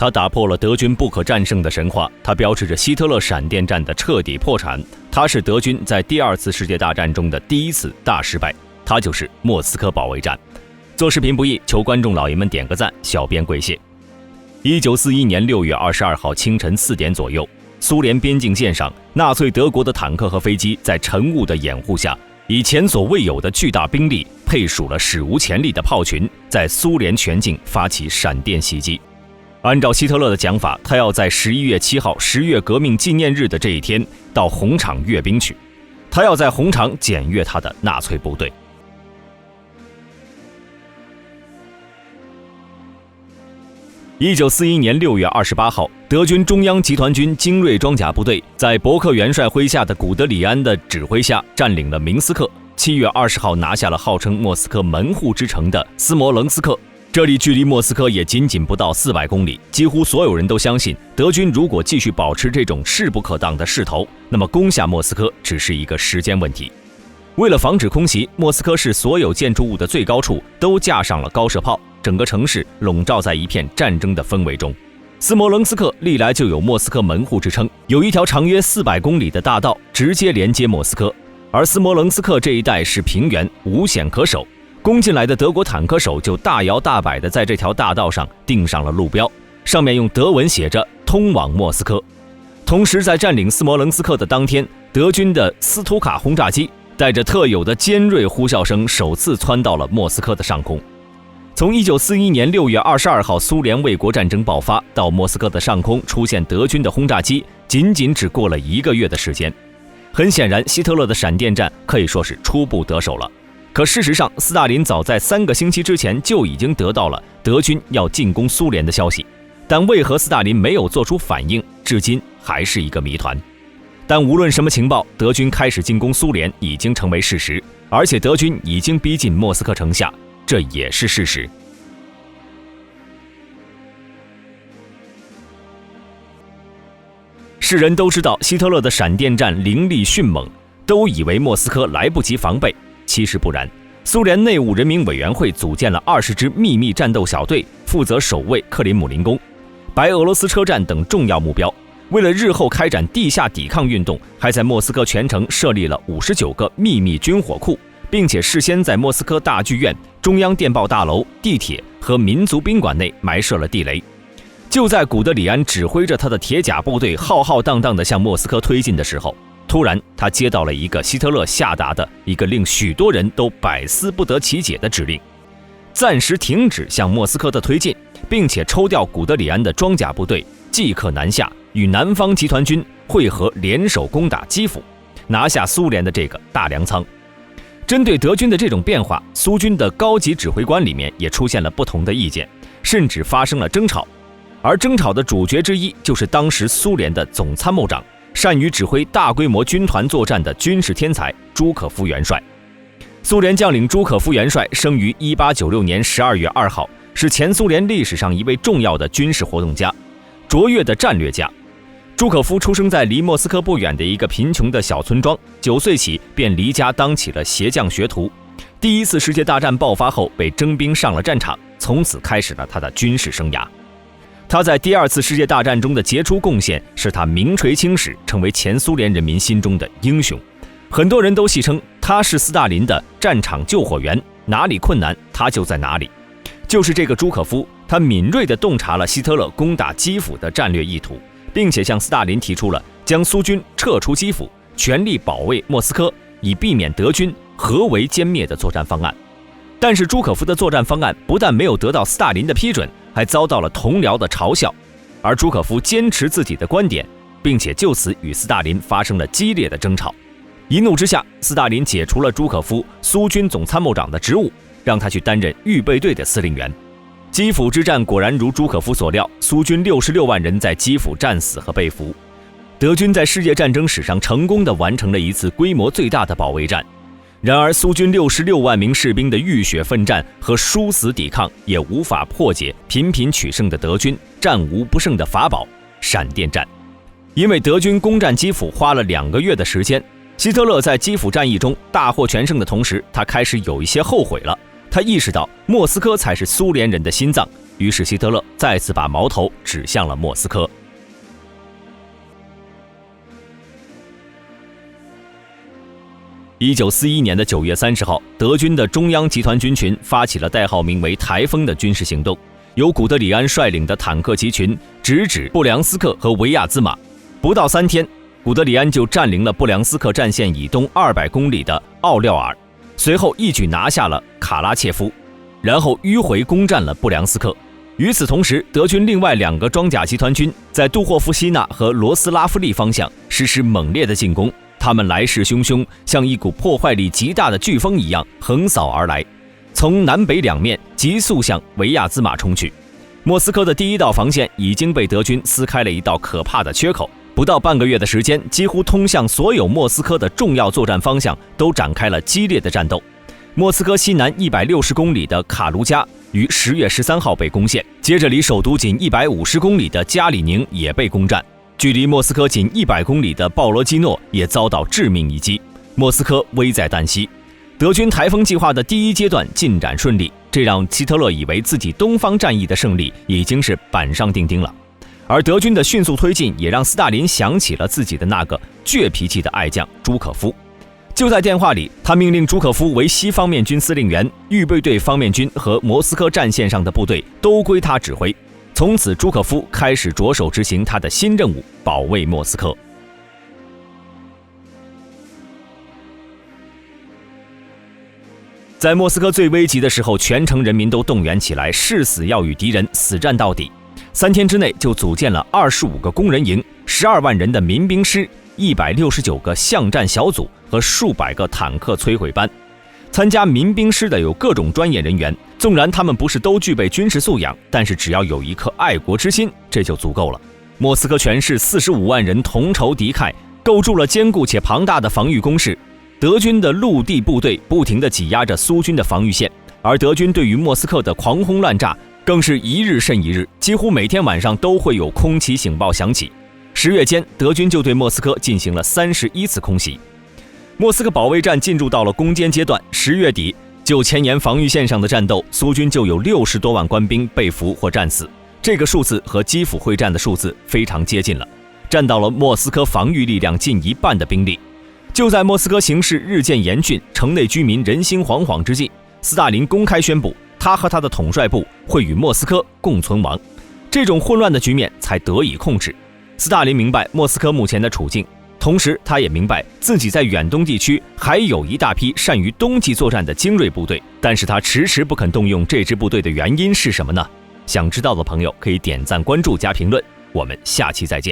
它打破了德军不可战胜的神话，它标志着希特勒闪电战的彻底破产，它是德军在第二次世界大战中的第一次大失败，它就是莫斯科保卫战。做视频不易，求观众老爷们点个赞，小编跪谢。1941年6月22号清晨4点左右，苏联边境线上，纳粹德国的坦克和飞机在晨雾的掩护下，以前所未有的巨大兵力，配属了史无前例的炮群，在苏联全境发起闪电袭击。按照希特勒的讲法，他要在11月7号10月革命纪念日的这一天到红场阅兵去，他要在红场检阅他的纳粹部队。1941年6月28号，德军中央集团军精锐装甲部队在伯克元帅麾下的古德里安的指挥下占领了明斯克。7月20号拿下了号称莫斯科门户之城的斯摩棱斯克，这里距离莫斯科也仅不到400公里。几乎所有人都相信，德军如果继续保持这种势不可挡的势头，那么攻下莫斯科只是一个时间问题。为了防止空袭，莫斯科市所有建筑物的最高处都架上了高射炮，整个城市笼罩在一片战争的氛围中。斯摩棱斯克历来就有莫斯科门户之称，有一条长约400公里的大道直接连接莫斯科，而斯摩棱斯克这一带是平原，无险可守，攻进来的德国坦克手就大摇大摆地在这条大道上钉上了路标，上面用德文写着通往莫斯科。同时在占领斯摩棱斯克的当天，德军的斯图卡轰炸机带着特有的尖锐呼啸声首次窜到了莫斯科的上空。从1941年6月22号苏联卫国战争爆发到莫斯科的上空出现德军的轰炸机，仅只过了1个月的时间。很显然，希特勒的闪电战可以说是初步得手了。可事实上，斯大林早在3个星期之前就已经得到了德军要进攻苏联的消息，但为何斯大林没有做出反应，至今还是一个谜团。但无论什么情报，德军开始进攻苏联已经成为事实，而且德军已经逼近莫斯科城下，这也是事实。世人都知道希特勒的闪电战凌厉迅猛，都以为莫斯科来不及防备，其实不然。苏联内务人民委员会组建了20支秘密战斗小队，负责守卫克林姆林宫、白俄罗斯车站等重要目标。为了日后开展地下抵抗运动，还在莫斯科全城设立了59个秘密军火库，并且事先在莫斯科大剧院、中央电报大楼、地铁和民族宾馆内埋设了地雷。就在古德里安指挥着他的铁甲部队浩浩荡荡地向莫斯科推进的时候，突然他接到了一个希特勒下达的一个令许多人都百思不得其解的指令：暂时停止向莫斯科的推进，并且抽调古德里安的装甲部队即刻南下，与南方集团军会合，联手攻打基辅，拿下苏联的这个大粮仓。针对德军的这种变化，苏军的高级指挥官里面也出现了不同的意见，甚至发生了争吵。而争吵的主角之一就是当时苏联的总参谋长，善于指挥大规模军团作战的军事天才朱可夫元帅。苏联将领朱可夫元帅生于1896年12月2号，是前苏联历史上一位重要的军事活动家，卓越的战略家。朱可夫出生在离莫斯科不远的一个贫穷的小村庄，9岁起便离家当起了鞋匠学徒。第一次世界大战爆发后被征兵上了战场，从此开始了他的军事生涯。他在第二次世界大战中的杰出贡献使他名垂青史，成为前苏联人民心中的英雄。很多人都戏称他是斯大林的战场救火员，哪里困难他就在哪里。就是这个朱可夫，他敏锐地洞察了希特勒攻打基辅的战略意图，并且向斯大林提出了将苏军撤出基辅，全力保卫莫斯科，以避免德军合围歼灭的作战方案。但是朱可夫的作战方案不但没有得到斯大林的批准，还遭到了同僚的嘲笑。而朱可夫坚持自己的观点，并且就此与斯大林发生了激烈的争吵。一怒之下，斯大林解除了朱可夫苏军总参谋长的职务，让他去担任预备队的司令员。基辅之战果然如朱可夫所料，苏军66万人在基辅战死和被俘。德军在世界战争史上成功地完成了一次规模最大的保卫战。然而苏军66万名士兵的浴血奋战和殊死抵抗也无法破解频频取胜的德军战无不胜的法宝——闪电战。因为德军攻占基辅花了2个月的时间，希特勒在基辅战役中大获全胜的同时，他开始有一些后悔了。他意识到莫斯科才是苏联人的心脏，于是希特勒再次把矛头指向了莫斯科。1941年的9月30号，德军的中央集团军群发起了代号名为台风的军事行动，由古德里安率领的坦克集群直指布良斯克和维亚兹马。不到3天，古德里安就占领了布良斯克战线以东200公里的奥廖尔，随后一举拿下了卡拉切夫，然后迂回攻占了布良斯克。与此同时，德军另外2个装甲集团军在杜霍夫希纳和罗斯拉夫利方向实施猛烈的进攻，他们来势汹汹，像一股破坏力极大的飓风一样横扫而来，从南北两面急速向维亚兹马冲去。莫斯科的第一道防线已经被德军撕开了一道可怕的缺口，不到半个月的时间，几乎通向所有莫斯科的重要作战方向都展开了激烈的战斗。莫斯科西南160公里的卡卢加于10月13号被攻陷，接着离首都仅150公里的加里宁也被攻占，距离莫斯科仅100公里的鲍罗基诺也遭到致命一击，莫斯科危在旦夕。德军台风计划的第一阶段进展顺利，这让希特勒以为自己东方战役的胜利已经是板上钉钉了。而德军的迅速推进也让斯大林想起了自己的那个倔脾气的爱将朱可夫。就在电话里，他命令朱可夫为西方面军司令员，预备队方面军和莫斯科战线上的部队都归他指挥。从此，朱可夫开始着手执行他的新任务，保卫莫斯科。在莫斯科最危急的时候，全城人民都动员起来，誓死要与敌人死战到底。3天之内就组建了25个工人营、12万人的民兵师、169个巷战小组和数百个坦克摧毁班。参加民兵师的有各种专业人员，纵然他们不是都具备军事素养，但是只要有一颗爱国之心，这就足够了。莫斯科全市45万人同仇敌忾，构筑了坚固且庞大的防御工事。德军的陆地部队不停地挤压着苏军的防御线，而德军对于莫斯科的狂轰乱炸更是一日甚一日，几乎每天晚上都会有空袭警报响起。10月间，德军就对莫斯科进行了31次空袭。莫斯科保卫战进入到了攻坚阶段，10月底，就前沿防御线上的战斗，苏军就有60多万官兵被俘或战死，这个数字和基辅会战的数字非常接近了，占到了莫斯科防御力量近一半的兵力。就在莫斯科形势日渐严峻，城内居民人心惶惶之际，斯大林公开宣布，他和他的统帅部会与莫斯科共存亡，这种混乱的局面才得以控制。斯大林明白莫斯科目前的处境，同时他也明白自己在远东地区还有一大批善于冬季作战的精锐部队，但是他迟迟不肯动用这支部队的原因是什么呢？想知道的朋友可以点赞、关注加评论，我们下期再见。